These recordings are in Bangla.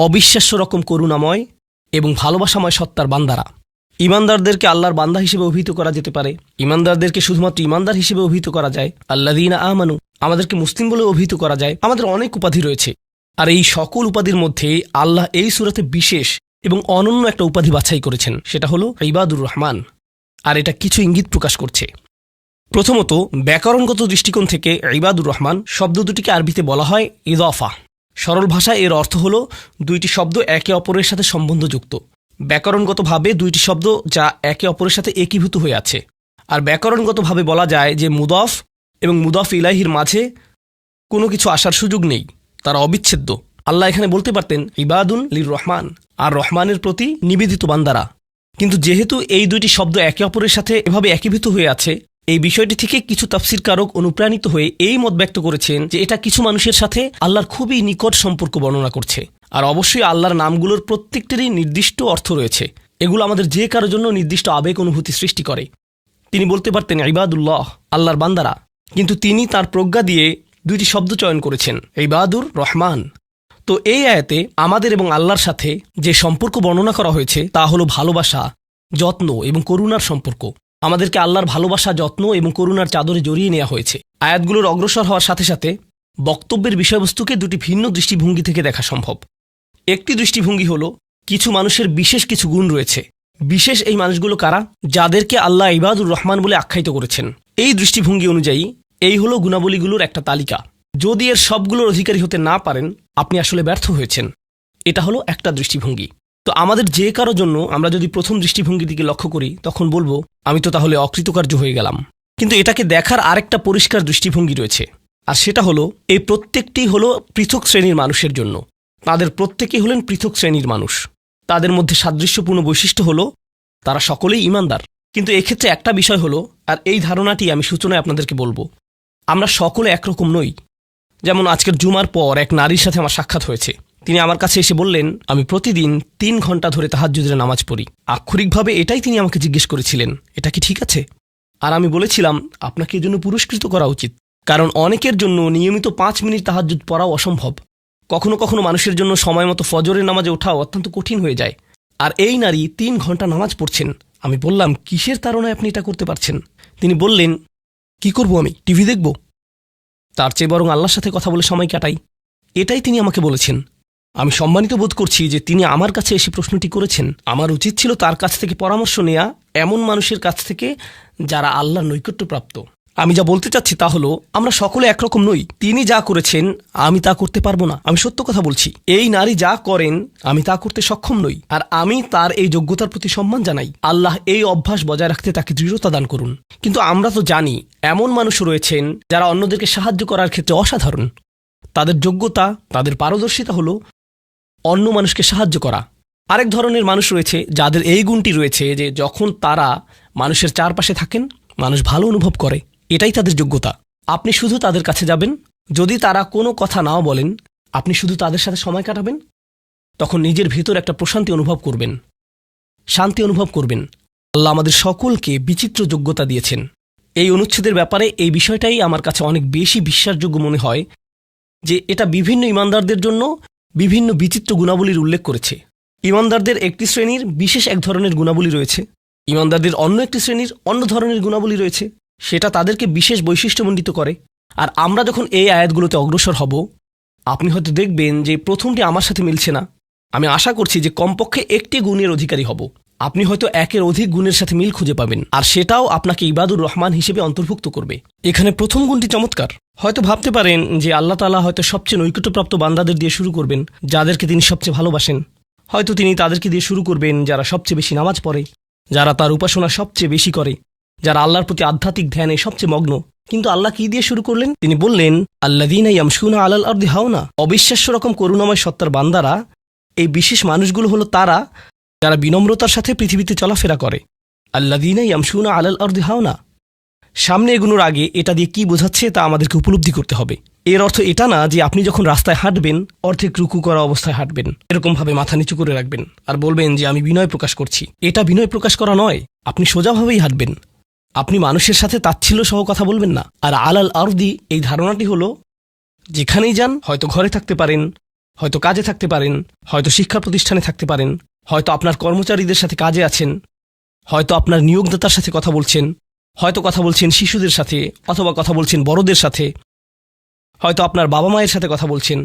অবিশ্বাস্য রকম করুণাময় এবং ভালোবাসাময় সত্তার বান্দারা। ইমানদারদেরকে আল্লাহর বান্দা হিসেবে অভিহিত করা যেতে পারে, ইমানদারদেরকে শুধুমাত্র ইমানদার হিসেবে অভিহিত করা যায়, আল্লাযীনা আমানু আমাদেরকে মুসলিম বলে অভিহিত করা যায়। আমাদের অনেক উপাধি রয়েছে, আর এই সকল উপাধির মধ্যে আল্লাহ এই সূরাতে বিশেষ এবং অনন্য একটা উপাধি বাছাই করেছেন, সেটা হলো ইবাদুর রহমান। আর এটা কিছু ইঙ্গিত প্রকাশ করছে। প্রথমত, ব্যাকরণগত দৃষ্টিকোণ থেকে ইবাদুর রহমান শব্দ দুটিকে আরবিতে বলা হয় ইদাফা। সরল ভাষায় এর অর্থ হল দুইটি শব্দ একে অপরের সাথে সম্বন্ধযুক্ত। ব্যাকরণগতভাবে দুইটি শব্দ যা একে অপরের সাথে একীভূত হয়ে আছে। আর ব্যাকরণগতভাবে বলা যায় যে মুদাফ এবং মুদাফ ইলাইহির মাঝে কোনো কিছু আসার সুযোগ নেই, তারা অবিচ্ছেদ্য। আল্লাহ এখানে বলতে পারতেন ইবাদুন লির রহমান, আর রহমানের প্রতি নিবেদিত বান্দারা। কিন্তু যেহেতু এই দুইটি শব্দ একে অপরের সাথে এভাবে একীভূত হয়ে আছে, এই বিষয়টি থেকে কিছু তাফসীরকারক অনুপ্রাণিত হয়ে এই মত ব্যক্ত করেছেন যে এটা কিছু মানুষের সাথে আল্লাহর খুবই নিকট সম্পর্ক বর্ণনা করছে। আর অবশ্যই আল্লাহর নামগুলোর প্রত্যেকটিরই নির্দিষ্ট অর্থ রয়েছে, এগুলো আমাদের যে কারোর জন্য নির্দিষ্ট আবেগ অনুভূতি সৃষ্টি করে। তিনি বলতে পারতেন ইবাদুল্লাহ, আল্লাহর বান্দারা, কিন্তু তিনি তার প্রজ্ঞা দিয়ে দুইটি শব্দ চয়ন করেছেন, ইবাদুর রহমান। তো এই আয়াতে আমাদের এবং আল্লাহর সাথে যে সম্পর্ক বর্ণনা করা হয়েছে তা হলো ভালোবাসা, যত্ন এবং করুণার সম্পর্ক। আমাদেরকে আল্লাহর ভালোবাসা, যত্ন এবং করুণার চাদরে জড়িয়ে নেওয়া হয়েছে। আয়াতগুলোর অগ্রসর হওয়ার সাথে সাথে বক্তব্যের বিষয়বস্তুকে দুটি ভিন্ন দৃষ্টিভঙ্গি থেকে দেখা সম্ভব। একটি দৃষ্টিভঙ্গি হলো কিছু মানুষের বিশেষ কিছু গুণ রয়েছে। বিশেষ এই মানুষগুলো কারা? যাদেরকে আল্লাহ ইবাদুর রহমান বলে আখ্যায়িত করেছেন। এই দৃষ্টিভঙ্গি অনুযায়ী এই হলো গুণাবলীগুলোর একটা তালিকা। যদি এর সবগুলোর অধিকারী হতে না পারেন, আপনি আসলে ব্যর্থ হয়েছেন। এটা হলো একটা দৃষ্টিভঙ্গি। তো আমাদের যে কারো জন্য আমরা যদি প্রথম দৃষ্টিভঙ্গির দিকে লক্ষ্য করি, তখন বলবো আমি তো তাহলে অকৃতকার্য হয়ে গেলাম। কিন্তু এটাকে দেখার আরেকটা পরিষ্কার দৃষ্টিভঙ্গি রয়েছে, আর সেটা হলো এই প্রত্যেকটি হলো পৃথক শ্রেণীর মানুষের জন্য। তাদের প্রত্যেকেই হলেন পৃথক শ্রেণীর মানুষ। তাদের মধ্যে সাদৃশ্যপূর্ণ বৈশিষ্ট্য হলো তারা সকলেই ঈমানদার। কিন্তু এক্ষেত্রে একটা বিষয় হলো, আর এই ধারণাটি আমি সূচনায় আপনাদেরকে বলবো, আমরা সকলে একরকম নই। যেমন আজকের জুমার পর এক নারীর সাথে আমার সাক্ষাৎ হয়েছে। তিনি আমার কাছে এসে বললেন, আমি প্রতিদিন 3 ঘন্টা ধরে তাহাজ্জুদের নামাজ পড়ি। আক্ষরিকভাবে এটাই তিনি আমাকে জিজ্ঞেস করেছিলেন, এটা কি ঠিক আছে? আর আমি বলেছিলাম, আপনাকে এজন্য পুরস্কৃত করা উচিত, কারণ অনেকের জন্য নিয়মিত 5 মিনিট তাহাজ্জুদ পড়াও অসম্ভব। কখনো কখনো মানুষের জন্য সময় মতো ফজরের নামাজে ওঠাও অত্যন্ত কঠিন হয়ে যায়। আর এই নারী 3 ঘন্টা নামাজ পড়ছেন। আমি বললাম, কিসের তাড়নায় আপনি এটা করতে পারছেন? তিনি বললেন, কি করব আমি, টিভি দেখব? তার চেয়ে বরং আল্লাহর সাথে কথা বলে সময় কাটাই। এটাই তিনি আমাকে বলেছেন। আমি সম্মানিত বোধ করছি যে তিনি আমার কাছে এসে প্রশ্নটি করেছেন। আমার উচিত ছিল তার কাছ থেকে পরামর্শ নেওয়া, এমন মানুষের কাছ থেকে যারা আল্লাহর নৈকট্যপ্রাপ্ত। আমি যা বলতে চাচ্ছি তা হলো, আমরা সকলে একরকম নই। তিনি যা করেছেন আমি তা করতে পারবো না। আমি সত্য কথা বলছি, এই নারী যা করেন আমি তা করতে সক্ষম নই। আর আমি তার এই যোগ্যতার প্রতি সম্মান জানাই। আল্লাহ এই অভ্যাস বজায় রাখতে তাকে দৃঢ়তা দান করুন। কিন্তু আমরা তো জানি এমন মানুষ রয়েছেন যারা অন্যদেরকে সাহায্য করার ক্ষেত্রে অসাধারণ। তাদের যোগ্যতা, তাদের পারদর্শিতা হলো অন্য মানুষকে সাহায্য করা। আরেক ধরনের মানুষ রয়েছে যাদের এই গুণটি রয়েছে যে যখন তারা মানুষের চারপাশে থাকেন, মানুষ ভালো অনুভব করে। এটাই তাদের যোগ্যতা। আপনি শুধু তাদের কাছে যাবেন, যদি তারা কোনো কথা নাও বলেন, আপনি শুধু তাদের সাথে সময় কাটাবেন, তখন নিজের ভিতর একটা প্রশান্তি অনুভব করবেন, শান্তি অনুভব করবেন। আল্লাহ আমাদের সকলকে বিচিত্র যোগ্যতা দিয়েছেন। এই অনুচ্ছেদের ব্যাপারে এই বিষয়টাই আমার কাছে অনেক বেশি বিশ্বাসযোগ্য মনে হয় যে এটা বিভিন্ন ঈমানদারদের জন্য বিভিন্ন বিচিত্র গুণাবলীর উল্লেখ করেছে। ঈমানদারদের একটি শ্রেণীর বিশেষ এক ধরনের গুণাবলী রয়েছে, ঈমানদারদের অন্য একটি শ্রেণীর অন্য ধরনের গুণাবলী রয়েছে, সেটা তাদেরকে বিশেষ বৈশিষ্ট্যমণ্ডিত করে। আর আমরা যখন এই আয়াতগুলোতে অগ্রসর হব, আপনি হয়তো দেখবেন যে প্রথমটি আমার সাথে মিলছে না। আমি আশা করছি যে কমপক্ষে একটি গুণের অধিকারী হব। আপনি হয়তো একের অধিক গুণের সাথে মিল খুঁজে পাবেন, আর সেটাও আপনাকে ইবাদুর রহমান হিসেবে অন্তর্ভুক্ত করবে। এখানে প্রথম গুণটি চমৎকার। হয়তো ভাবতে পারেন যে আল্লাহ তাআলা হয়তো সবচেয়ে নৈকট্যপ্রাপ্ত বান্দাদের দিয়ে শুরু করবেন, যাদেরকে তিনি সবচেয়ে ভালোবাসেন। হয়তো তিনি তাদেরকে দিয়ে শুরু করবেন যারা সবচেয়ে বেশি নামাজ পড়ে, যারা তার উপাসনা সবচেয়ে বেশি করে, যারা আল্লাহর প্রতি আধ্যাত্মিক ধ্যানে সবচেয়ে মগ্ন। কিন্তু আল্লাহ কি দিয়ে শুরু করলেন? তিনি বললেন, আল্লাযীনা ইয়ামশুনা আলাল আরদি হাওনা। অবিশ্বাস্য রকম করুণাময় সত্তার বান্দারা, এই বিশেষ মানুষগুলো হলো তারা যারা বিনম্রতার সাথে পৃথিবীতে চলাফেরা করে। আল্লাযীনা ইয়ামশুনা আলাল আরদি হাওনা। সামনে এগুনোর আগে এটা দিয়ে কি বোঝাচ্ছে তা আমাদেরকে উপলব্ধি করতে হবে। এর অর্থ এটা না যে আপনি যখন রাস্তায় হাঁটবেন অর্ধেক রুকু করা অবস্থায় হাঁটবেন, এরকমভাবে মাথা নিচু করে রাখবেন আর বলবেন যে আমি বিনয় প্রকাশ করছি। এটা বিনয় প্রকাশ করা নয়। আপনি সোজাভাবেই হাঁটবেন। আপনি মানুষের সাথে তাচ্ছিল্য সহ কথা বলবেন না। আর আলাল আরদি এই ধারণাটি হলো, যেখানেই যান, হয়তো ঘরে থাকতে পারেন, হয়তো কাজে থাকতে পারেন, হয়তো শিক্ষা প্রতিষ্ঠানে থাকতে পারেন, হয়তো আপনার কর্মচারীদের সাথে কাজে আছেন, হয়তো আপনার নিয়োগদাতার সাথে কথা বলছেন, হয়তো কথা বলছেন শিশুদের সাথে, অথবা কথা বলছেন বড়দের সাথে, হয়তো আপনার বাবা মায়ের সাথে কথা বলছেন,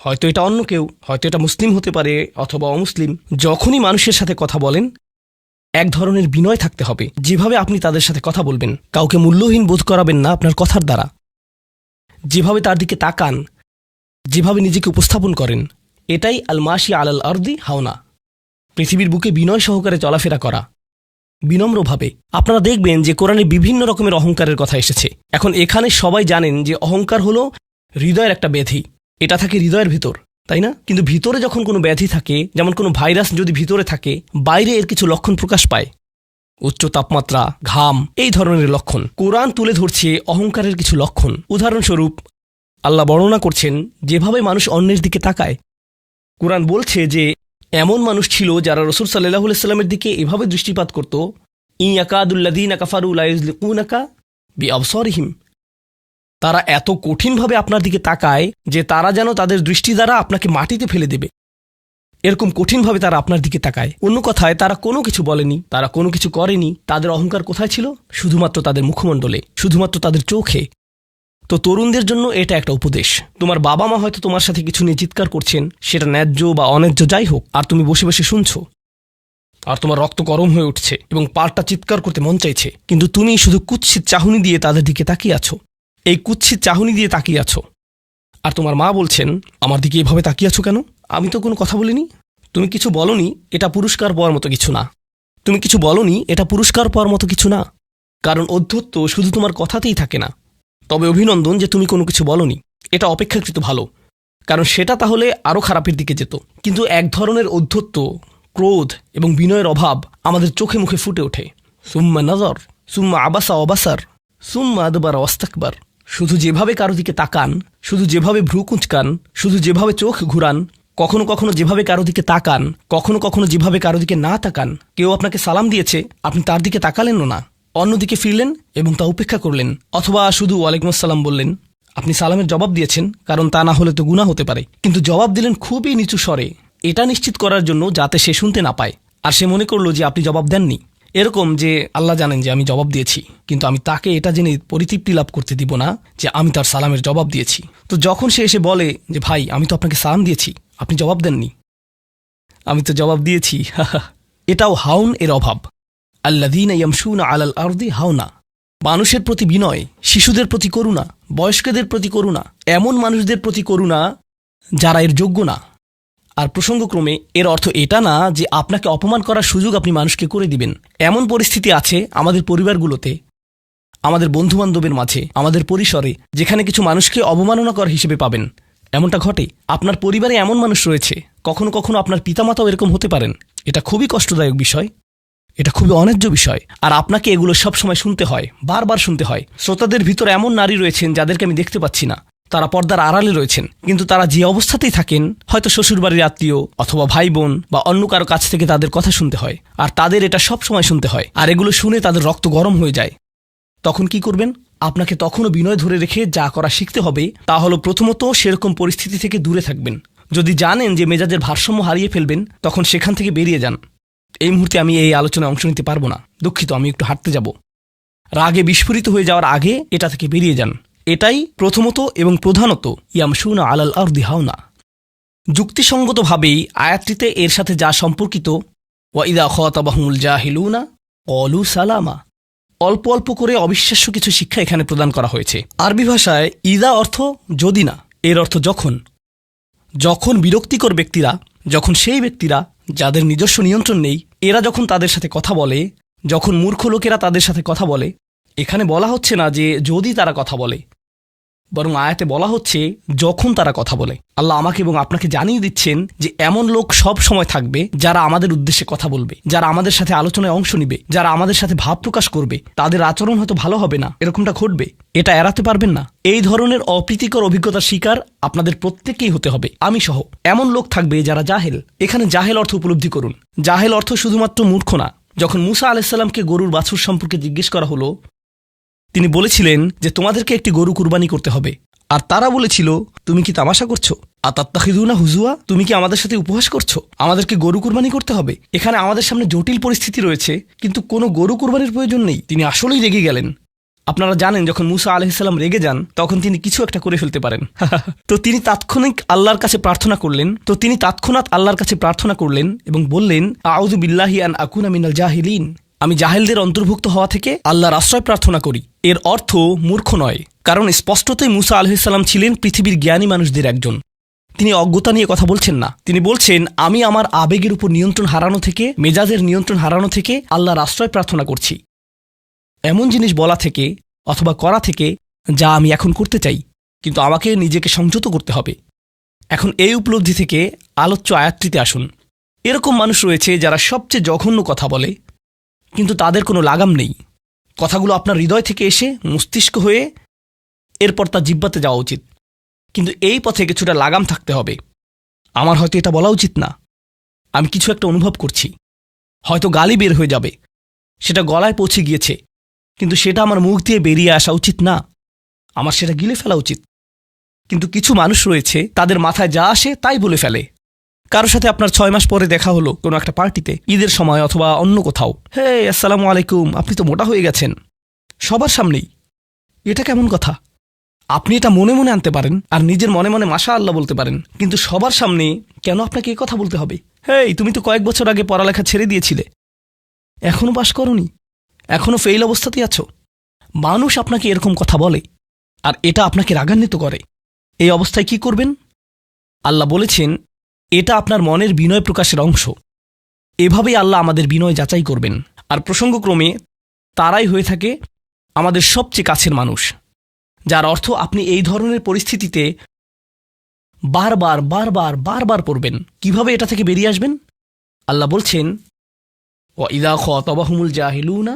হয়তো এটা অন্য কেউ, হয়তো এটা মুসলিম হতে পারে অথবা অমুসলিম। যখনই মানুষের সাথে কথা বলেন এক ধরনের বিনয় থাকতে হবে। যেভাবে আপনি তাদের সাথে কথা বলবেন, কাউকে মূল্যহীন বোধ করাবেন না আপনার কথার দ্বারা। যেভাবে তার দিকে তাকান, যেভাবে নিজেকে উপস্থাপন করেন, এটাই আল মাশি আলাল আরদি হাওনা, পৃথিবীর বুকে বিনয় সহকারে চলাফেরা করা, বিনম্রভাবে। আপনারা দেখবেন যে কোরআনে বিভিন্ন রকমের অহংকারের কথা এসেছে। এখন এখানে সবাই জানেন যে অহংকার হলো হৃদয়ের একটা ব্যাধি, এটা থাকে হৃদয়ের ভিতর, তাই না? কিন্তু ভিতরে যখন কোনো ব্যাধি থাকে, যেমন কোনো ভাইরাস যদি ভিতরে থাকে, বাইরে এর কিছু লক্ষণ প্রকাশ পায়, উচ্চ তাপমাত্রা, ঘাম, এই ধরনের লক্ষণ। কোরআন তুলে ধরছে অহংকারের কিছু লক্ষণ। উদাহরণস্বরূপ আল্লাহ বর্ণনা করছেন যেভাবে মানুষ অন্যের দিকে তাকায়। কোরআন বলছে যে এমন মানুষ ছিল যারা রাসূল সাল্লাল্লাহু আলাইহি সাল্লামের দিকে এভাবে দৃষ্টিপাত করত, ইয়াকাদুল্লাযীনা কাফারু লা ইউযলিকুনাকা বিআবসারিহিম, তারা এত কঠিনভাবে আপনার দিকে তাকায় যে তারা যেন তাদের দৃষ্টি দ্বারা আপনাকে মাটিতে ফেলে দেবে, এরকম কঠিনভাবে তারা আপনার দিকে তাকায়। অন্য কথায় তারা কোনো কিছু বলেনি, তারা কোনো কিছু করেনি, তাদের অহংকার কোথায় ছিল? শুধুমাত্র তাদের মুখমণ্ডলে, শুধুমাত্র তাদের চোখে। তো তরুণদের জন্য এটা একটা উপদেশ। তোমার বাবা মা হয়তো তোমার সাথে কিছু নিয়ে চিৎকার করছেন, সেটা ন্যায্য বা অন্যায্য যাই হোক, আর তুমি বসে বসে শুনছো, আর তোমার রক্ত গরম হয়ে উঠছে এবং পাল্টা চিৎকার করতে মন চাইছে, কিন্তু তুমি শুধু কুৎসিত চাহনি দিয়ে তাদের দিকে তাকিয়ে আছো। এই কুৎসিত চাহনি দিয়ে তাকিয়ে আছো, আর তোমার মা বলছেন, আমার দিকে এভাবে তাকিয়ে আছো কেন? আমি তো কোনো কথা বলিনি। তুমি কিছু বলনি, এটা পুরস্কার পাওয়ার মতো কিছু না। তুমি কিছু বলনি, এটা পুরস্কার পাওয়ার মতো কিছু না। কারণ অধ্যত্ব শুধু তোমার কথাতেই থাকে না। তবে অভিনন্দন যে তুমি কোনো কিছু বলনি, এটা অপেক্ষাকৃত ভালো, কারণ সেটা তাহলে আরও খারাপের দিকে যেত। কিন্তু এক ধরনের অধ্যত্ব, ক্রোধ এবং বিনয়ের অভাব আমাদের চোখে মুখে ফুটে ওঠে। সুম্মা নজর, সুম্মা আবাসা অবাসার, সুম্মা আদবার অস্তাকবার। শুধু যেভাবে কারো দিকে তাকান, শুধু যেভাবে ভ্রু কুঁচকান, শুধু যেভাবে চোখ ঘুরান, কখনো কখনো যেভাবে কারো দিকে তাকান, কখনো কখনো যেভাবে কারো দিকে না তাকান। কেউ আপনাকে সালাম দিয়েছে, আপনি তার দিকে তাকালেনও না, অন্যদিকে ফিরলেন এবং তা উপেক্ষা করলেন, অথবা শুধু ওয়ালাইকুম আসসালাম বললেন। আপনি সালামের জবাব দিয়েছেন, কারণ তা না হলে তো গুনাহ হতে পারে, কিন্তু জবাব দিলেন খুবই নিচু স্বরে, এটা নিশ্চিত করার জন্য যাতে সে শুনতে না পায়, আর সে মনে করলো যে আপনি জবাব দেননি। এরকম যে আল্লাহ জানেন যে আমি জবাব দিয়েছি, কিন্তু আমি তাকে এটা জেনে পরিতৃপ্তি লাভ করতে দিব না যে আমি তার সালামের জবাব দিয়েছি। তো যখন সে এসে বলে যে ভাই, আমি তো আপনাকে সালাম দিয়েছি, আপনি জবাব দেননি, আমি তো জবাব দিয়েছি, এটাও হাউন এর অভাব। আল্লাযীনা ইয়ামশুনা আলাল আরদি হাওনা, মানুষের প্রতি বিনয়, শিশুদের প্রতি করুণা, বয়স্কদের প্রতি করুণা, এমন মানুষদের প্রতি করুণা যারা এর যোগ্য না। আর প্রসঙ্গক্রমে এর অর্থ এটা না যে আপনাকে অপমান করার সুযোগ আপনি মানুষকে করে দিবেন। এমন পরিস্থিতি আছে আমাদের পরিবারগুলোতে, আমাদের বন্ধুবান্ধবের মাঝে, আমাদের পরিসরে, যেখানে কিছু মানুষকে অবমাননাকর হিসেবে পাবেন। এমনটা ঘটে। আপনার পরিবারে এমন মানুষ রয়েছে, কখনো কখনো আপনার পিতামাতাও এরকম হতে পারেন। এটা খুবই কষ্টদায়ক বিষয়, এটা খুবই অন্যায্য বিষয়, আর আপনাকে এগুলো সবসময় শুনতে হয়, বারবার শুনতে হয়। শ্রোতাদের ভিতরে এমন নারী রয়েছেন যাদেরকে আমি দেখতে পাচ্ছি না, তারা পর্দার আড়ালে রয়েছেন, কিন্তু তারা যে অবস্থাতেই থাকেন, হয়তো শ্বশুরবাড়ির আত্মীয় অথবা ভাই বোন বা অন্য কারো কাছ থেকে তাদের কথা শুনতে হয়, আর তাদের এটা সব সময় শুনতে হয়, আর এগুলো শুনে তাদের রক্ত গরম হয়ে যায়। তখন কি করবেন? আপনাকে তখনও বিনয় ধরে রেখে যা করা শিখতে হবে তা হলো প্রথমত সেরকম পরিস্থিতি থেকে দূরে থাকবেন। যদি জানেন যে মেজাজের ভারসাম্য হারিয়ে ফেলবেন, তখন সেখান থেকে বেরিয়ে যান। এই মুহূর্তে আমি এই আলোচনায় অংশ নিতে পারবো না, দুঃখিত, আমি একটু হাঁটতে যাব। রাগে বিস্ফোরিত হয়ে যাওয়ার আগে এটা থেকে বেরিয়ে যান। এটাই প্রথমত এবং প্রধানত ইয়ামশুনা আলাল আরদি হাওনা। যুক্তিসঙ্গতভাবেই আয়াতটিতে এর সাথে যা সম্পর্কিত, ওয়া ইযা খাতাবাহুমুল জাহিলুনা ক্বালু সালামা, অল্প অল্প করে অবিশ্বাস্য কিছু শিক্ষা এখানে প্রদান করা হয়েছে। আরবি ভাষায় ইদা অর্থ যদি না, এর অর্থ যখন। যখন বিরক্তিকর ব্যক্তিরা, যখন সেই ব্যক্তিরা যাদের নিজস্ব নিয়ন্ত্রণ নেই, এরা যখন তাদের সাথে কথা বলে, যখন মূর্খ লোকেরা তাদের সাথে কথা বলে, এখানে বলা হচ্ছে না যে যদি তারা কথা বলে, বরং আয়াতে বলা হচ্ছে যখন তারা কথা বলে। আল্লাহ আমাকে এবং আপনাকে জানিয়ে দিচ্ছেন যে এমন লোক সব সময় থাকবে যারা আমাদের উদ্দেশ্যে কথা বলবে, যারা আমাদের সাথে আলোচনায় অংশ নিবে, যারা আমাদের সাথে ভাব প্রকাশ করবে। তাদের আচরণ হয়তো ভালো হবে না, এরকমটা ঘটবে, এটা এড়াতে পারবেন না। এই ধরনের অপ্রীতিকর অভিজ্ঞতার শিকার আপনাদের প্রত্যেককেই হতে হবে, আমি সহ। এমন লোক থাকবে যারা জাহেল। এখানে জাহেল অর্থ উপলব্ধি করুন। জাহেল অর্থ শুধুমাত্র মূর্খ না। যখন মুসা আলাইহিস সালামকে গরুর বাছুর সম্পর্কে জিজ্ঞেস করা হলো, তিনি বলেছিলেন যে তোমাদেরকে একটি গরু কুরবানি করতে হবে, আর তারা বলেছিল, তুমি কি তামাশা করছো? আতাত্তাখিযুনা হুজুয়া, তুমি কি আমাদের সাথে উপহাস করছো? আমাদেরকে গরু কুরবানি করতে হবে? এখানে আমাদের সামনে জটিল পরিস্থিতি রয়েছে, কিন্তু কোনো গরু কুরবানির প্রয়োজন নেই। তিনি আসলেই রেগে গেলেন। আপনারা জানেন, যখন মুসা আলাইহিসসালাম রেগে যান তখন তিনি কিছু একটা করে ফেলতে পারেন। তো তিনি তৎক্ষণাৎ আল্লাহর কাছে প্রার্থনা করলেন এবং বললেন, আউযু বিল্লাহি আন আকুনা মিনাল জাহিলিন, আমি জাহেলদের অন্তর্ভুক্ত হওয়া থেকে আল্লাহর আশ্রয় প্রার্থনা করি। এর অর্থ মূর্খ নয়, কারণ স্পষ্টতই মুসা আলাইহিসসালাম ছিলেন পৃথিবীর জ্ঞানী মানুষদের একজন। তিনি অজ্ঞতা নিয়ে কথা বলছেন না। তিনি বলছেন, আমি আমার আবেগের উপর নিয়ন্ত্রণ হারানো থেকে, মেজাজের নিয়ন্ত্রণ হারানো থেকে আল্লাহর আশ্রয় প্রার্থনা করছি, এমন জিনিস বলা থেকে অথবা করা থেকে যা আমি এখন করতে চাই, কিন্তু আমাকে নিজেকে সংযত করতে হবে। এখন এই উপলব্ধি থেকে আলোচ্য আয়াতটিতে আসুন। এরকম মানুষ রয়েছে যারা সবচেয়ে জঘন্য কথা বলে, কিন্তু তাদের কোনো লাগাম নেই। কথাগুলো আপনার হৃদয় থেকে এসে মস্তিষ্ক হয়ে এরপর তা জিহ্বাতে যাওয়া উচিত, কিন্তু এই পথে কিছুটা লাগাম থাকতে হবে। আমার হয়তো এটা বলা উচিত না, আমি কিছু একটা অনুভব করছি, হয়তো গালি বের হয়ে যাবে, সেটা গলায় পৌঁছে গিয়েছে, কিন্তু সেটা আমার মুখ দিয়ে বেরিয়ে আসা উচিত না, আমার সেটা গিলে ফেলা উচিত। কিন্তু কিছু মানুষ রয়েছে, তাদের মাথায় যা আসে তাই বলে ফেলে। কারোর সাথে আপনার 6 মাস পরে দেখা হলো কোনো একটা পার্টিতে, ঈদের সময় অথবা অন্য কোথাও, হে আসসালামু আলাইকুম, আপনি তো মোটা হয়ে গেছেন, সবার সামনেই। এটা কেমন কথা? আপনি এটা মনে মনে আনতে পারেন আর নিজের মনে মনে মাশা আল্লাহ বলতে পারেন, কিন্তু সবার সামনে কেন আপনাকে এই কথা বলতে হবে? হেই, তুমি তো কয়েক বছর আগে পড়ালেখা ছেড়ে দিয়েছিলে, এখনো পাশ করনি, এখনো ফেইল অবস্থাতেই আছো। মানুষ আপনাকে এরকম কথা বলে আর এটা আপনাকে রাগান্বিত করে। এই অবস্থায় কি করবেন? আল্লাহ বলেছেন, এটা আপনার মনের বিনয় প্রকাশের অংশ। এভাবেই আল্লাহ আমাদের বিনয় যাচাই করবেন। আর প্রসঙ্গক্রমে তারাই হয়ে থাকে আমাদের সবচেয়ে কাছের মানুষ, যার অর্থ আপনি এই ধরনের পরিস্থিতিতে বারবার বারবার বারবার পড়বেন। কিভাবে এটা থেকে বেরিয়ে আসবেন? আল্লাহ বলছেন, ওয়াইদা খাতাবাহুমুল জাহিলুনা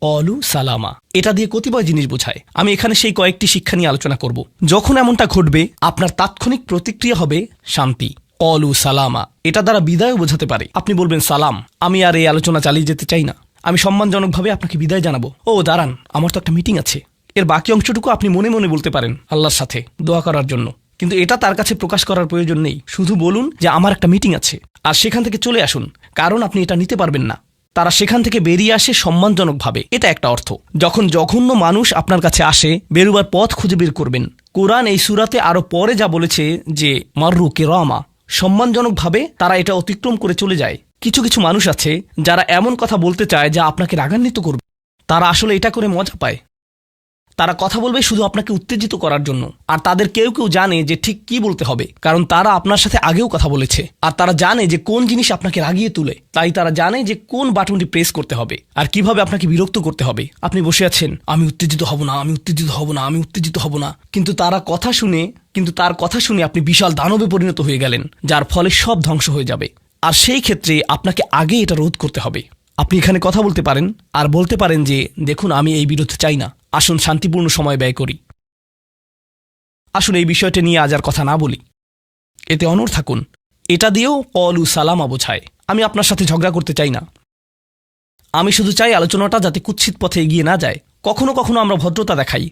ক্বালু সালামা। এটা দিয়ে কতিপয় জিনিস বোঝায়। আমি এখানে সেই কয়েকটি শিক্ষা নিয়ে আলোচনা করব। যখন এমনটা ঘটবে, আপনার তাৎক্ষণিক প্রতিক্রিয়া হবে শান্তি, ক্বালু সালামা। এটা দ্বারা বিদায়ও বোঝাতে পারে। আপনি বলবেন, সালাম, আমি আর এই আলোচনা চালিয়ে যেতে চাই না, আমি সম্মানজনকভাবে আপনাকে বিদায় জানাবো। ও দাঁড়ান, আমার তো একটা মিটিং আছে। এর বাকি অংশটুকু আপনি মনে মনে বলতে পারেন আল্লাহর সাথে দোয়া করার জন্য, কিন্তু এটা তার কাছে প্রকাশ করার প্রয়োজন নেই। শুধু বলুন যে আমার একটা মিটিং আছে, আর সেখান থেকে চলে আসুন, কারণ আপনি এটা নিতে পারবেন না। তারা সেখান থেকে বেরিয়ে আসে সম্মানজনকভাবে, এটা একটা অর্থ। যখন জঘন্য মানুষ আপনার কাছে আসে, বেরুবার পথ খুঁজে বের করবেন। কোরআন এই সূরাতে আরো পরে যা বলেছে যে মাররু কিরামা, সম্মানজনকভাবে তারা এটা অতিক্রম করে চলে যায়। কিছু কিছু মানুষ আছে যারা এমন কথা বলতে চায় যা আপনাকে রাগান্বিত করবে। তারা আসলে এটা করে মজা পায়। তারা কথা বলবে শুধু আপনাকে উত্তেজিত করার জন্য, আর তাদের কেউ কেউ জানে যে ঠিক কি বলতে হবে, কারণ তারা আপনার সাথে আগেও কথা বলেছে। আর তারা জানে যে কোন জিনিস আপনাকে রাগিয়ে তুলে, তাই তারা জানে যে কোন বাটনটি প্রেস করতে হবে আর কিভাবে আপনাকে বিরক্ত করতে হবে। আপনি বসে আছেন, আমি উত্তেজিত হব না, আমি উত্তেজিত হব না, আমি উত্তেজিত হব না, কিন্তু তার কথা শুনে আপনি বিশাল দানবে পরিণত হয়ে গেলেন, যার ফলে সব ধ্বংস হয়ে যাবে। আর সেই ক্ষেত্রে আপনাকে আগে এটা রোধ করতে হবে। আপনি এখানে কথা বলতে পারেন আর বলতে পারেন যে, দেখুন, আমি এই বিরোধ চাই না, আসুন শান্তিপূর্ণ সময় ব্যয় করি, আসুন এই বিষয়টা নিয়ে আজ আর কথা না বলি, এতে অনড় থাকুন। এটা দিয়েও ক্বালু সালামা বোঝায়। আমি আপনার সাথে ঝগড়া করতে চাই না, আমি শুধু চাই আলোচনাটা যাতে কুৎসিত পথে এগিয়ে না যায়। কখনো কখনো আমরা ভদ্রতা দেখাই,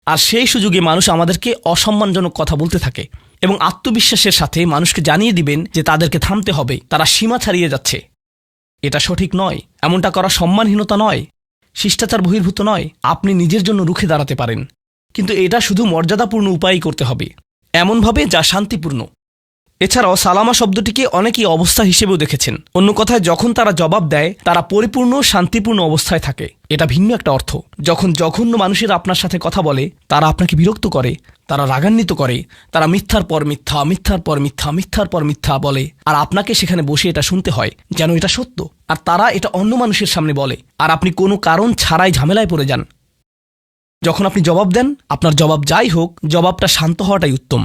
আর সেই সুযোগে মানুষ আমাদেরকে অসম্মানজনক কথা বলতে থাকে, এবং আত্মবিশ্বাসের সাথে মানুষকে জানিয়ে দিবেন যে তাদেরকে থামতে হবে, তারা সীমা ছাড়িয়ে যাচ্ছে। এটা সঠিক নয়, এমনটা করা সম্মানহীনতা নয়, শিষ্টাচার বহির্ভূত নয়। আপনি নিজের জন্য রুখে দাঁড়াতে পারেন, কিন্তু এটা শুধু মর্যাদাপূর্ণ উপায়ই করতে হবে, এমনভাবে যা শান্তিপূর্ণ। এছাড়াও সালামা শব্দটিকে অনেকেই অবস্থা হিসেবেও দেখেছেন। অন্য কথায়, যখন তারা জবাব দেয় তারা পরিপূর্ণ শান্তিপূর্ণ অবস্থায় থাকে, এটা ভিন্ন একটা অর্থ। যখন জঘন্য মানুষেরা আপনার সাথে কথা বলে, তারা আপনাকে বিরক্ত করে, তারা রাগান্বিত করে, তারা মিথ্যার পর মিথ্যা, মিথ্যার পর মিথ্যা, মিথ্যার পর মিথ্যা বলে, আর আপনাকে সেখানে বসে এটা শুনতে হয় যেন এটা সত্য। আর তারা এটা অন্য মানুষের সামনে বলে, আর আপনি কোনো কারণ ছাড়াই ঝামেলায় পড়ে যান। যখন আপনি জবাব দেন, আপনার জবাব যাই হোক, জবাবটা শান্ত হওয়াটাই উত্তম।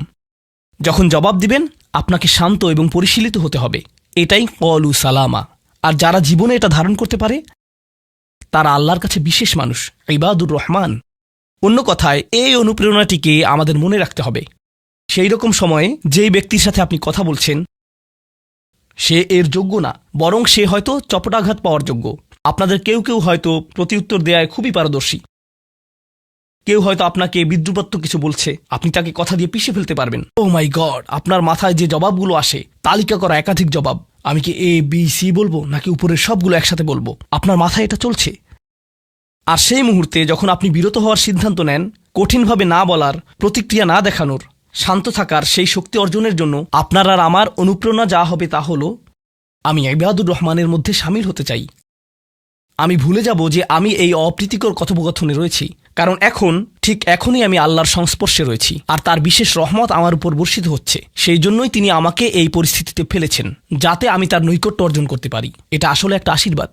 যখন জবাব দিবেন, আপনাকে শান্ত এবং পরিশীলিত হতে হবে। এটাই ক্বালু সালামা। আর যারা জীবনে এটা ধারণ করতে পারে, তারা আল্লাহর কাছে বিশেষ মানুষ, ইবাদুর রহমান। অন্য কথায়, এই অনুপ্রেরণাটিকে আমাদের মনে রাখতে হবে। সেই রকম সময়ে যেই ব্যক্তির সাথে আপনি কথা বলছেন, সে এর যোগ্য না, বরং সে হয়তো চপটাঘাত পাওয়ার যোগ্য। আপনাদের কেউ কেউ হয়তো প্রতিউত্তর দেয়ায় খুবই পারদর্শী, কেউ হয়তো আপনাকে বিদ্রুপাত্মক কিছু বলছে, আপনি তাকে কথা দিয়ে পিষে ফেলতে পারবেন। ও মাই গড, আপনার মাথায় যে জবাবগুলো আসে, তালিকা করা একাধিক জবাব, আমি কি এ বি সি বলবো নাকি উপরের সবগুলো একসাথে বলবো, আপনার মাথায় এটা চলছে। আর সেই মুহূর্তে যখন আপনি বিরত হওয়ার সিদ্ধান্ত নেন, কঠিনভাবে না বলার, প্রতিক্রিয়া না দেখানোর, শান্ত থাকার সেই শক্তি অর্জনের জন্য আপনার আর আমার অনুপ্রেরণা যা হবে তা হলো, আমি ইবাদুর রহমানের মধ্যে শামিল হতে চাই। আমি ভুলে যাব যে আমি এই অপ্রীতিকর কথোপকথনে রয়েছি, কারণ ঠিক এখনই আমি আল্লাহর সংস্পর্শে রয়েছি আর তার বিশেষ রহমত আমার উপর বর্ষিত হচ্ছে। সেই জন্যই তিনি আমাকে এই পরিস্থিতিতে ফেলেছেন, যাতে আমি তার নৈকট্য অর্জন করতে পারি। এটা আসলে একটা আশীর্বাদ।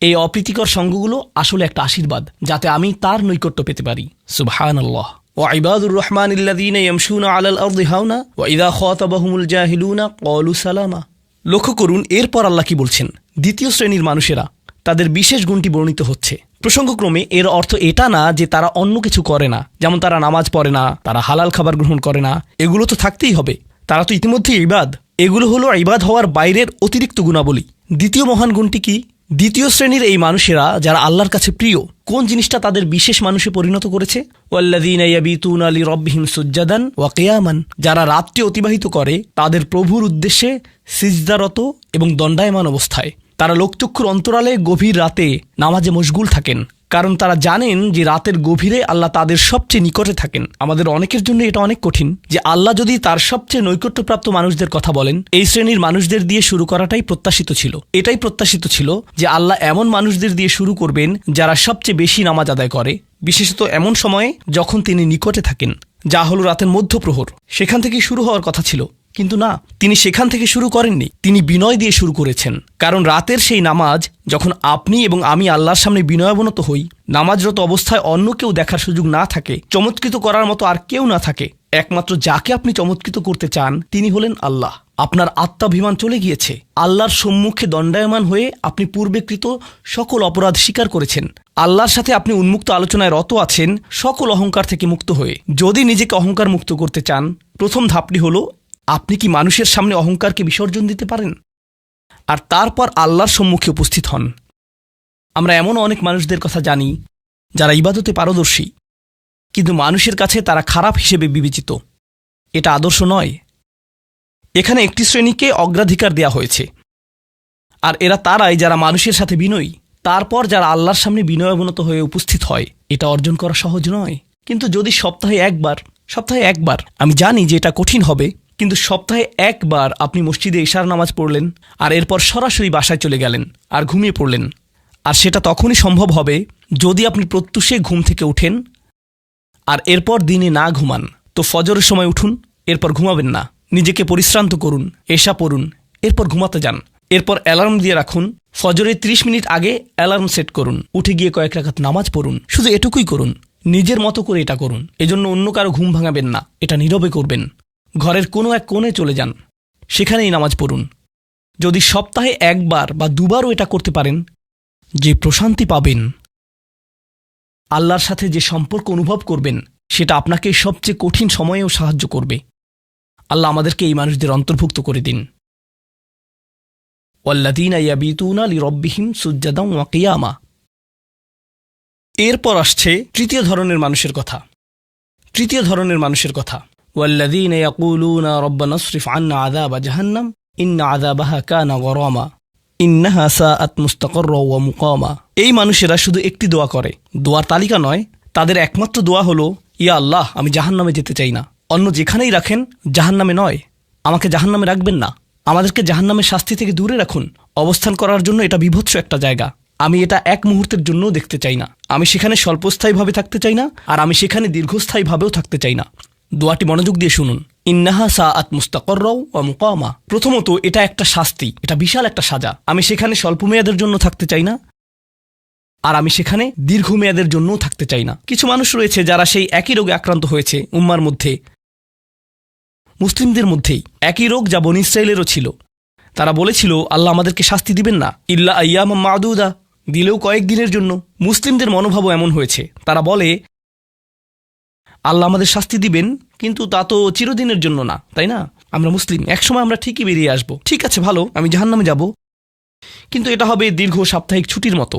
এই অপ্রীতিকর সঙ্গগুলো আসলে একটা আশীর্বাদ, যাতে আমি তার নৈকট্য পেতে পারি। সুবহানাল্লাহ। ওয়াইবাদুর রহমানিল্লাযীনা ইয়ামশুনা আলাল আরদি হাওনা ওয়া ইযা খাতাবাহুমুল জাহিলুনা ক্বালু সালামা। লক্ষ্য করুন এরপর আল্লাহ কি বলছেন। দ্বিতীয় শ্রেণীর মানুষেরা, তাদের বিশেষ গুণটি বর্ণিত হচ্ছে। প্রসঙ্গক্রমে এর অর্থ এটা না যে তারা অন্য কিছু করে না, যেমন তারা নামাজ পড়ে না, তারা হালাল খাবার গ্রহণ করে না। এগুলো তো থাকতেই হবে, তারা তো ইতিমধ্যে ইবাদ। এগুলো হলো ইবাদ হওয়ার বাইরের অতিরিক্ত গুণাবলী। দ্বিতীয় মহান গুণটি কি? দ্বিতীয় শ্রেণীর এই মানুষেরা যারা আল্লাহর কাছে প্রিয়, কোন জিনিসটা তাদের বিশেষ মানুষে পরিণত করেছে? ওয়াল্লাযীনা ইয়াবিতুনা লিরাব্বিহিম সুজ্জাদান ওয়া কিয়ামান। যারা রাত্রি অতিবাহিত করে তাদের প্রভুর উদ্দেশ্যে সিজদারত এবং দণ্ডায়মান অবস্থায়। তারা লোকচক্ষুর অন্তরালে গভীর রাতে নামাজে মশগুল থাকেন, কারণ তারা জানেন যে রাতের গভীরে আল্লাহ তাদের সবচেয়ে নিকটে থাকেন। আমাদের অনেকের জন্য এটা অনেক কঠিন যে আল্লাহ যদি তার সবচেয়ে নৈকট্যপ্রাপ্ত মানুষদের কথা বলেন, এই শ্রেণীর মানুষদের দিয়ে শুরু করাটাই প্রত্যাশিত ছিল। এটাই প্রত্যাশিত ছিল যে আল্লাহ এমন মানুষদের দিয়ে শুরু করবেন যারা সবচেয়ে বেশি নামাজ আদায় করে, বিশেষত এমন সময়ে যখন তিনি নিকটে থাকেন, যা হলো রাতের মধ্যপ্রহর। সেখান থেকেই শুরু হওয়ার কথা ছিল, কিন্তু না, তিনি সেখান থেকে শুরু করেননি। তিনি বিনয় দিয়ে শুরু করেছেন, কারণ রাতের সেই নামাজ যখন আপনি এবং আমি আল্লাহর সামনে বিনয়াবনত হই, নামাজরত অবস্থায় অন্য কেউ দেখার সুযোগ না থাকে, চমৎকৃত করার মতো আর কেউ না থাকে, একমাত্র যাকে আপনি চমৎকৃত করতে চান তিনি হলেন আল্লাহ। আপনার আত্মাভিমান চলে গিয়েছে, আল্লাহর সম্মুখে দণ্ডায়মান হয়ে আপনি পূর্বেকৃত সকল অপরাধ স্বীকার করেছেন। আল্লাহর সাথে আপনি উন্মুক্ত আলোচনায় রত আছেন, সকল অহংকার থেকে মুক্ত হয়ে। যদি নিজেকে অহংকার মুক্ত করতে চান, প্রথম ধাপটি হলো, আপনি কি মানুষের সামনে অহংকারকে বিসর্জন দিতে পারেন? আর তারপর আল্লাহর সম্মুখে উপস্থিত হন। আমরা এমন অনেক মানুষদের কথা জানি যারা ইবাদতে পারদর্শী, কিন্তু মানুষের কাছে তারা খারাপ হিসেবে বিবেচিত। এটা আদর্শ নয়। এখানে একটি শ্রেণীকে অগ্রাধিকার দেয়া হয়েছে, আর এরা তারাই যারা মানুষের সাথে বিনয়ী। তারপর যারা আল্লাহর সামনে বিনয়াবনত হয়ে উপস্থিত হয়। এটা অর্জন করা সহজ নয়, কিন্তু যদি সপ্তাহে একবার, আমি জানি যে এটা কঠিন হবে, কিন্তু সপ্তাহে একবার আপনি মসজিদে ইশার নামাজ পড়লেন আর এরপর সরাসরি বাসায় চলে গেলেন আর ঘুমিয়ে পড়লেন, আর সেটা তখনই সম্ভব হবে যদি আপনি প্রত্যুষে ঘুম থেকে উঠেন আর এরপর দিনে না ঘুমান। তো ফজরের সময় উঠুন, এরপর ঘুমাবেন না, নিজেকে পরিশ্রান্ত করুন, এশা পড়ুন, এরপর ঘুমাতে যান। এরপর অ্যালার্ম দিয়ে রাখুন, ফজরের 30 মিনিট আগে অ্যালার্ম সেট করুন, উঠে গিয়ে কয়েক রাকাত নামাজ পড়ুন। শুধু এটুকুই করুন, নিজের মতো করে এটা করুন। এজন্য অন্য কারো ঘুম ভাঙাবেন না, এটা নীরবে করবেন। ঘরের কোনো এক কোণে চলে যান, সেখানেই নামাজ পড়ুন। যদি সপ্তাহে একবার বা দুবারও এটা করতে পারেন, যে প্রশান্তি পাবেন, আল্লাহর সাথে যে সম্পর্ক অনুভব করবেন, সেটা আপনাকে সবচেয়ে কঠিন সময়েও সাহায্য করবে। আল্লাহ আমাদেরকে এই মানুষদের অন্তর্ভুক্ত করে দিন। ওয়াল্লাযীনা ইয়াবিতুনা লিরাব্বিহিম সুজ্জাদান ওয়া কিয়ামা। এরপর আসছে তৃতীয় ধরনের মানুষের কথা। ওয়াল্লাযীনা ইয়াকুলুনা রাব্বানা ইসরিফ আন্না আযাবা জাহান্নাম ইন্না আযাবাহা কানা গরামা ইন্নাহা সাআত মুস্তাকাররা ওয়া মুকামা। এই মানুষেরা শুধু একটি দোয়া করে, দোয়ার তালিকা নয়। তাদের একমাত্র দোয়া হলো, ইয়া আল্লাহ, আমি জাহান্নামে যেতে চাই না। অন্য যেখানেই রাখেন, জাহান্নামে নয়। আমাকে জাহান্নামে রাখবেন না, আমাদেরকে জাহান্নামের শাস্তি থেকে দূরে রাখুন। অবস্থান করার জন্য এটা বিভৎস একটা জায়গা। আমি এটা এক মুহূর্তের জন্যও দেখতে চাই না। আমি সেখানে স্বল্পস্থায়ীভাবে থাকতে চাই না, আর আমি সেখানে দীর্ঘস্থায়ীভাবেও থাকতে চাই না। দোয়াটি মনোযোগ দিয়ে শুনুন। ইন্নাহা সাআত মুস্তাকাররা ওয়া মুকামা। প্রথমত, এটা একটা শাস্তি, এটা বিশাল একটা সাজা। আমি সেখানে স্বল্পমেয়াদের জন্য থাকতে চাই না, আর আমি সেখানে দীর্ঘমেয়াদের জন্যও থাকতে চাই না। কিছু মানুষ রয়েছে যারা সেই একই রোগে আক্রান্ত হয়েছে। উম্মার মধ্যে, মুসলিমদের মধ্যেই একই রোগ যা বনী ইসরাঈলেরও ছিল। তারা বলেছিল, আল্লাহ আমাদেরকে শাস্তি দিবেন না, ইল্লা আইয়ামাম মা'দুদা, দিলেও কয়েক দিনের জন্য। মুসলিমদের মনোভাবও এমন হয়েছে। তারা বলে, আল্লাহ আমাদের শাস্তি দিবেন, কিন্তু তা তো চিরদিনের জন্য না, তাই না? আমরা মুসলিম, একসময় আমরা ঠিকই বেরিয়ে আসব। ঠিক আছে, ভালো, আমি জাহান্নামে যাব, কিন্তু এটা হবে দীর্ঘ সাপ্তাহিক ছুটির মতো।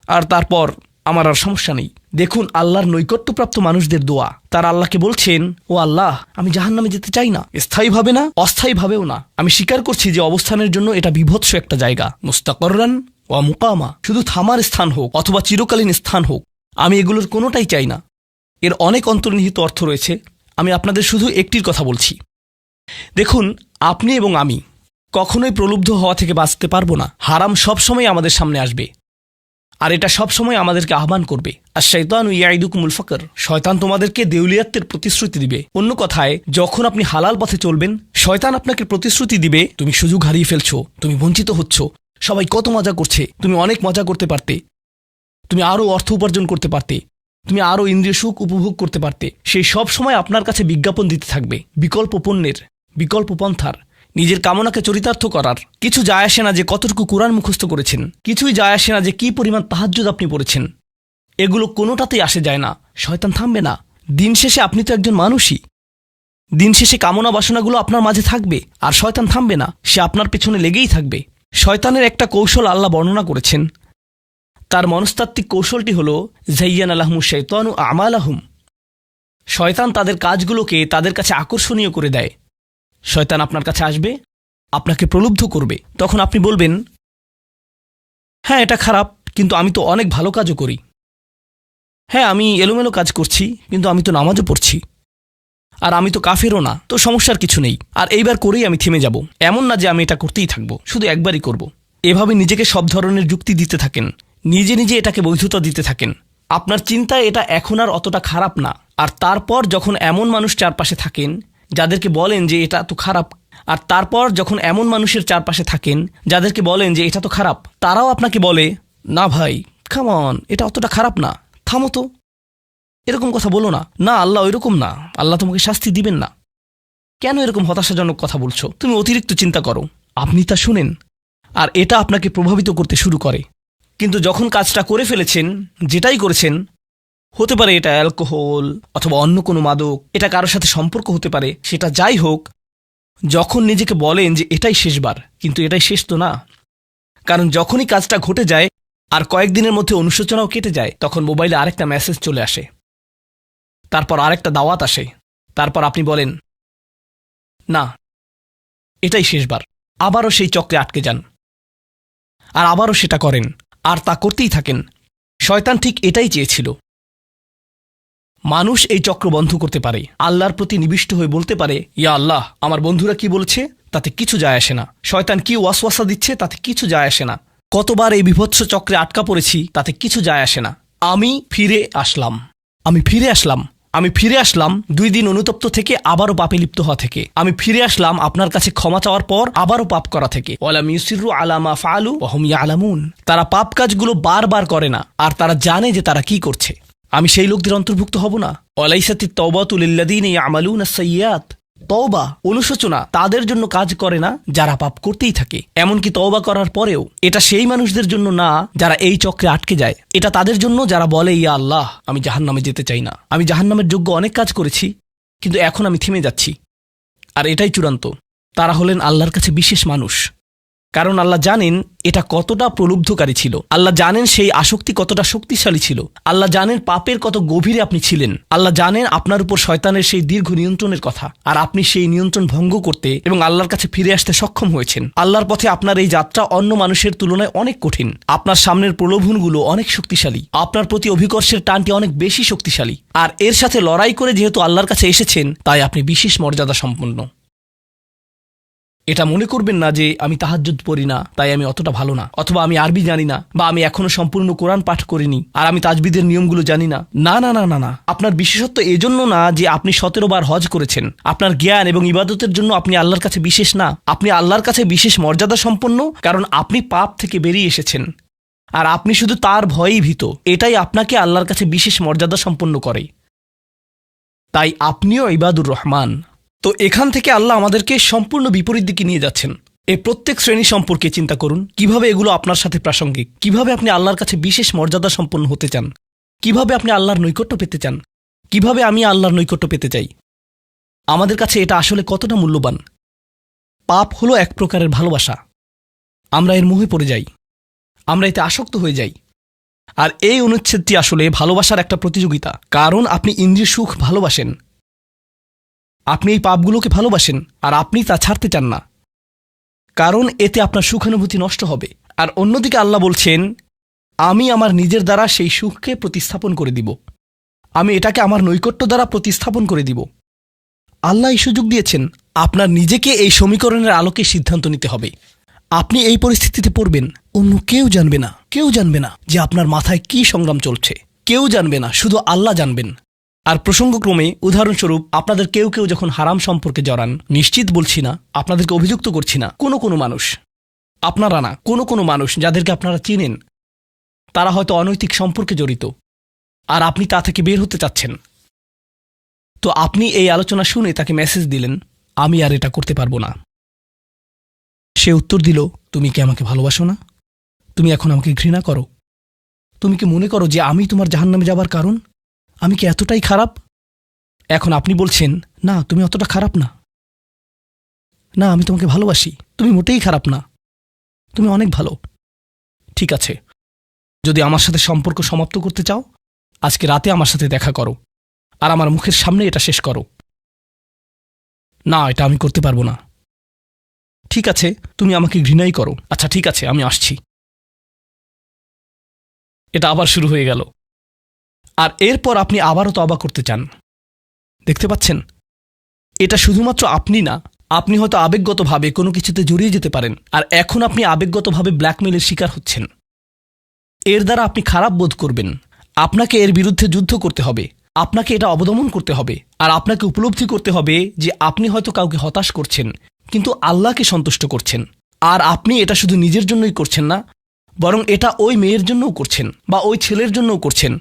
আর তারপর আমার আর সমস্যা নেই। দেখুন আল্লাহর নৈকট্যপ্রাপ্ত মানুষদের দোয়া, তারা আল্লাহকে বলছেন, ও আল্লাহ, আমি জাহান্নামে যেতে চাই না, স্থায়ীভাবে না, অস্থায়ীভাবেও না। আমি স্বীকার করছি যে অবস্থানের জন্য এটা বিভৎস একটা জায়গা, মুস্তাকররান ওয়া মুকামা, শুধু থামার স্থান হোক অথবা চিরকালীন স্থান হোক, আমি এগুলোর কোনোটাই চাই না। এর অনেক অন্তর্নিহিত অর্থ রয়েছে, আমি আপনাদের শুধু একটির কথা বলছি। দেখুন, আপনি এবং আমি কখনোই প্রলুব্ধ হওয়া থেকে বাঁচতে পারবো না। হারাম সবসময় আমাদের সামনে আসবে, আর এটা সবসময় আমাদেরকে আহ্বান করবে। আর শাইতানু ইয়াইদুকুমুল ফাকর, শয়তান তোমাদেরকে দেউলিয়াত্বের প্রতিশ্রুতি দিবে। অন্য কথায়, যখন আপনি হালাল পথে চলবেন, শয়তান আপনাকে প্রতিশ্রুতি দিবে, তুমি সুযোগ হারিয়ে ফেলছো, তুমি বঞ্চিত হচ্ছ, সবাই কত মজা করছে, তুমি অনেক মজা করতে পারতে, তুমি আরও অর্থ উপার্জন করতে পারতে, তুমি আরও ইন্দ্রিয় সুখ উপভোগ করতে পারতে। সেই সব সময় আপনার কাছে বিজ্ঞাপন দিতে থাকবে বিকল্প পণ্যের, বিকল্প পন্থার, নিজের কামনাকে চরিতার্থ করার। কিছু যায় আসে না যে কতটুকু কোরআন মুখস্থ করেছেন, কিছুই যায় আসে না যে কি পরিমাণ তাহাজ্জুদ আপনি পড়েছেন, এগুলো কোনোটাতেই আসে যায় না। শয়তান থামবে না। দিন শেষে আপনি তো একজন মানুষই, দিন শেষে কামনা বাসনাগুলো আপনার মাঝে থাকবে, আর শয়তান থামবে না, সে আপনার পেছনে লেগেই থাকবে। শয়তানের একটা কৌশল আল্লাহ বর্ণনা করেছেন, তার মনস্তাত্ত্বিক কৌশলটি হল যাইয়ানা লাহুমুশ শাইতানু আমালাহুম। শয়তান তাদের কাজগুলোকে তাদের কাছে আকর্ষণীয় করে দেয়। শয়তান আপনার কাছে আসবে, আপনাকে প্রলুব্ধ করবে, তখন আপনি বলবেন, হ্যাঁ এটা খারাপ, কিন্তু আমি তো অনেক ভালো কাজও করি। হ্যাঁ আমি এলোমেলো কাজ করছি, কিন্তু আমি তো নামাজও পড়ছি, আর আমি তো কাফেরও না, তো সমস্যার কিছু নেই, আর এইবার করেই আমি থেমে যাব। এমন না যে আমি এটা করতেই থাকবো, শুধু একবারই করব। এভাবে নিজেকে সব ধরনের যুক্তি দিতে থাকেন, নিজে নিজে এটাকে বৈধতা দিতে থাকেন। আপনার চিন্তায় এটা এখন আর অতটা খারাপ না। আর তারপর যখন এমন মানুষ চারপাশে থাকেন যাদেরকে বলেন যে এটা তো খারাপ, আর তারপর যখন এমন মানুষের চারপাশে থাকেন যাদেরকে বলেন যে এটা তো খারাপ, তারাও আপনাকে বলে, না ভাই কাম অন, এটা অতটা খারাপ না, থামো তো, এরকম কথা বলো না, না আল্লাহ ওইরকম না, আল্লাহ তোমাকে শাস্তি দিবেন না, কেন এরকম হতাশাজনক কথা বলছো, তুমি অতিরিক্ত চিন্তা করো। আপনি তা শুনেন, আর এটা আপনাকে প্রভাবিত করতে শুরু করে। কিন্তু যখন কাজটা করে ফেলেছেন, যেটাই করেছেন, হতে পারে এটা অ্যালকোহল অথবা অন্য কোনো মাদক, এটা কারোর সাথে সম্পর্ক হতে পারে, সেটা যাই হোক, যখন নিজেকে বলেন যে এটাই শেষবার, কিন্তু এটাই শেষ তো না। কারণ যখনই কাজটা ঘটে যায় আর কয়েকদিনের মধ্যে অনুশোচনাও কেটে যায়, তখন মোবাইলে আরেকটা মেসেজ চলে আসে, তারপর আরেকটা দাওয়াত আসে, তারপর আপনি বলেন, না এটাই শেষবার, আবারও সেই চক্রে আটকে যান, আর আবারও সেটা করেন, আর তা করতেই থাকেন। শয়তান ঠিক এটাই চেয়েছিল। মানুষ এই চক্র বন্ধ করতে পারে, আল্লাহর প্রতি নিবিষ্ট হয়ে বলতে পারে, ইয়া আল্লাহ, আমার বন্ধুরা কি বলছে তাতে কিছু যায় আসে না, শয়তান কি ওয়াসওয়াসা দিচ্ছে তাতে কিছু যায় আসে না, কতবার এই বিভৎস চক্রে আটকা পড়েছি তাতে কিছু যায় আসে না। আমি ফিরে আসলাম, আমি ফিরে আসলাম, আমি ফিরে আসলাম 2 দিন অনুতপ্ত থেকে আবারও পাপে লিপ্ত হওয়া থেকে। আমি ফিরে আসলাম আপনার কাছে ক্ষমা চাওয়ার পর আবারও পাপ করা থেকে। ওয়ালাম ইউসিরু আলা মা ফাআলু ওয়া হুম ইয়ালামুন। তারা পাপ কাজগুলো বারবার করে না, আর তারা জানে যে তারা কি করছে। আমি সেই লোকদের অন্তর্ভুক্ত হব না। ওয়ালাইসাতিত তাওবাতু লিল্লাযীনা ইয়ামালুনা আস-সাইয়্যাত। তওবা, অনুশোচনা তাদের জন্য কাজ করে না যারা পাপ করতেই থাকে। এমনকি তওবা করার পরেও এটা সেই মানুষদের জন্য না যারা এই চক্রে আটকে যায়, এটা তাদের জন্য যারা বলে, ইয়া আল্লাহ, আমি জাহান্নামে যেতে চাই না, আমি জাহান্নামের যোগ্য অনেক কাজ করেছি, কিন্তু এখন আমি থেমে যাচ্ছি। আর এটাই চূড়ান্ত। তারা হলেন আল্লাহর কাছে বিশেষ মানুষ, কারণ আল্লাহ জানেন এটা কতটা প্রলুব্ধকারী ছিল, আল্লাহ জানেন সেই আসক্তি কতটা শক্তিশালী ছিল, আল্লাহ জানেন পাপের কত গভীরে আপনি ছিলেন, আল্লাহ জানেন আপনার উপর শয়তানের সেই দীর্ঘ নিয়ন্ত্রণের কথা, আর আপনি সেই নিয়ন্ত্রণ ভঙ্গ করতে এবং আল্লাহর কাছে ফিরে আসতে সক্ষম হয়েছেন। আল্লাহর পথে আপনার এই যাত্রা অন্য মানুষের তুলনায় অনেক কঠিন। আপনার সামনের প্রলোভনগুলো অনেক শক্তিশালী, আপনার প্রতি অভিকর্ষের টানটি অনেক বেশি শক্তিশালী, আর এর সাথে লড়াই করে যেহেতু আল্লাহর কাছে এসেছেন, তাই আপনি বিশেষ মর্যাদা সম্পন্ন। এটা মনে করবেন না যে আমি তাহাজ্জুদ পড়ি না তাই আমি অতটা ভালো না, অথবা আমি আরবি জানি না, বা আমি এখনো সম্পূর্ণ কোরআন পাঠ করিনি আর আমি তাজবিদের নিয়মগুলো জানি না। না না না না না, আপনার বিশেষত্ব এজন্য না যে আপনি 17 বার হজ করেছেন। আপনার জ্ঞান এবং ইবাদতের জন্য আপনি আল্লাহর কাছে বিশেষ না, আপনি আল্লাহর কাছে বিশেষ মর্যাদা সম্পন্ন, কারণ আপনি পাপ থেকে বেরিয়ে এসেছেন আর আপনি শুধু তার ভয়েই ভীত। এটাই আপনাকে আল্লাহর কাছে বিশেষ মর্যাদা সম্পন্ন করে। তাই আপনিও ইবাদুর রহমান। তো এখান থেকে আল্লাহ আমাদেরকে সম্পূর্ণ বিপরীত দিকে নিয়ে যাচ্ছেন। এই প্রত্যেক শ্রেণী সম্পর্কে চিন্তা করুন, কিভাবে এগুলো আপনার সাথে প্রাসঙ্গিক, কিভাবে আপনি আল্লাহর কাছে বিশেষ মর্যাদা সম্পন্ন হতে চান, কিভাবে আপনি আল্লাহর নৈকট্য পেতে চান, কিভাবে আমি আল্লাহর নৈকট্য পেতে চাই। আমাদের কাছে এটা আসলে কতটা মূল্যবান। পাপ হলো এক প্রকারের ভালোবাসা। আমরা এর মোহে পড়ে যাই, আমরা এতে আসক্ত হয়ে যাই, আর এই অনুচ্ছেদটি আসলে ভালোবাসার একটা প্রতিযোগিতা, কারণ আপনি ইন্দ্রিয় সুখ ভালোবাসেন, আপনি এই পাপগুলোকে ভালোবাসেন, আর আপনি তা ছাড়তে চান না, কারণ এতে আপনার সুখানুভূতি নষ্ট হবে। আর অন্যদিকে আল্লাহ বলছেন, আমি আমার নিজের দ্বারা সেই সুখকে প্রতিস্থাপন করে দিব, আমি এটাকে আমার নৈকট্য দ্বারা প্রতিস্থাপন করে দিব। আল্লাহ এই সুযোগ দিয়েছেন, আপনার নিজেকে এই সমীকরণের আলোকে সিদ্ধান্ত নিতে হবে। আপনি এই পরিস্থিতিতে পড়বেন, অন্য কেউ জানবে না, কেউ জানবে না যে আপনার মাথায় কি সংগ্রাম চলছে, কেউ জানবে না, শুধু আল্লাহ জানবেন। আর প্রসঙ্গক্রমে উদাহরণস্বরূপ আপনাদের কেউ কেউ যখন হারাম সম্পর্কে জড়ান, নিশ্চিত বলছি না, আপনাদেরকে অভিযুক্ত করছি না, কোনো মানুষ, আপনারা না, কোনো মানুষ যাদেরকে আপনারা চিনেন, তারা হয়তো অনৈতিক সম্পর্কে জড়িত, আর আপনি তা থেকে বের হতে চাচ্ছেন। তো আপনি এই আলোচনা শুনে তাকে মেসেজ দিলেন, আমি আর এটা করতে পারবো না। সে উত্তর দিল, তুমি কি আমাকে ভালোবাসো না? তুমি এখন আমাকে ঘৃণা করো? তুমি কি মনে করো যে আমি তোমার জাহান্নামে যাবার কারণ? আমি কি এতটাই খারাপ? এখন আপনি বলছেন, না তুমি অতটা খারাপ না, না আমি তোমাকে ভালোবাসি, তুমি মোটেই খারাপ না, তুমি অনেক ভালো। ঠিক আছে, যদি আমার সাথে সম্পর্ক সমাপ্ত করতে চাও, আজকে রাতে আমার সাথে দেখা করো, আর আমার মুখের সামনে এটা শেষ করো। না, এটা আমি করতে পারবো না। ঠিক আছে, তুমি আমাকে ঘৃণাই করো, আচ্ছা ঠিক আছে, আমি আসছি। এটা আবার শুরু হয়ে গেল, আর এরপর আপনি আবারও তওবা করতে চান। দেখতে পাচ্ছেন, এটা শুধুমাত্র আপনি না, আপনি হয়তো আবেগগতভাবে কোনো কিছুতে জড়িয়ে যেতে পারেন, আর এখন আপনি আবেগগতভাবে ব্ল্যাকমেইলের শিকার হচ্ছেন। এর দ্বারা আপনি খারাপ বোধ করবেন, আপনাকে এর বিরুদ্ধে যুদ্ধ করতে হবে, আপনাকে এটা অবদমন করতে হবে, আর আপনাকে উপলব্ধি করতে হবে যে আপনি হয়তো কাউকে হতাশ করছেন, কিন্তু আল্লাহকে সন্তুষ্ট করছেন। আর আপনি এটা শুধু নিজের জন্যই করছেন না, বরং এটা ওই মেয়ের জন্যও করছেন, বা ওই ছেলের জন্যও করছেন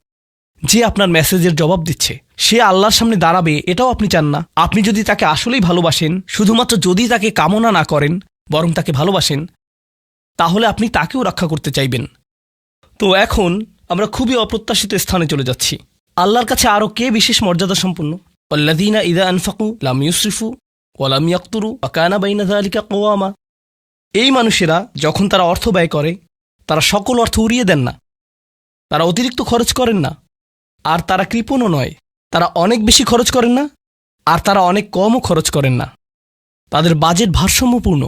যে আপনার মেসেজের জবাব দিচ্ছে। সে আল্লাহর সামনে দাঁড়াবে, এটাও আপনি চান না। আপনি যদি তাকে আসলেই ভালোবাসেন, শুধুমাত্র যদি তাকে কামনা না করেন, বরং তাকে ভালোবাসেন, তাহলে আপনি তাকেও রক্ষা করতে চাইবেন। তো এখন আমরা খুবই অপ্রত্যাশিত স্থানে চলে যাচ্ছি। আল্লাহর কাছে আরও কে বিশেষ মর্যাদা সম্পন্ন? আল্লাযীনা ইযা আনফাকু লাম ইউসরিফু ওয়া লাম ইয়াকতুরু ওয়া কানা বাইনা যালিকা কওয়ামা। এই মানুষেরা যখন তারা অর্থ ব্যয় করে, তারা সকল অর্থ উড়িয়ে দেন না, তারা অতিরিক্ত খরচ করেন না, আর তারা কৃপণও নয়। তারা অনেক বেশি খরচ করেন না, আর তারা অনেক কমও খরচ করেন না। তাদের বাজেট ভারসাম্যপূর্ণ।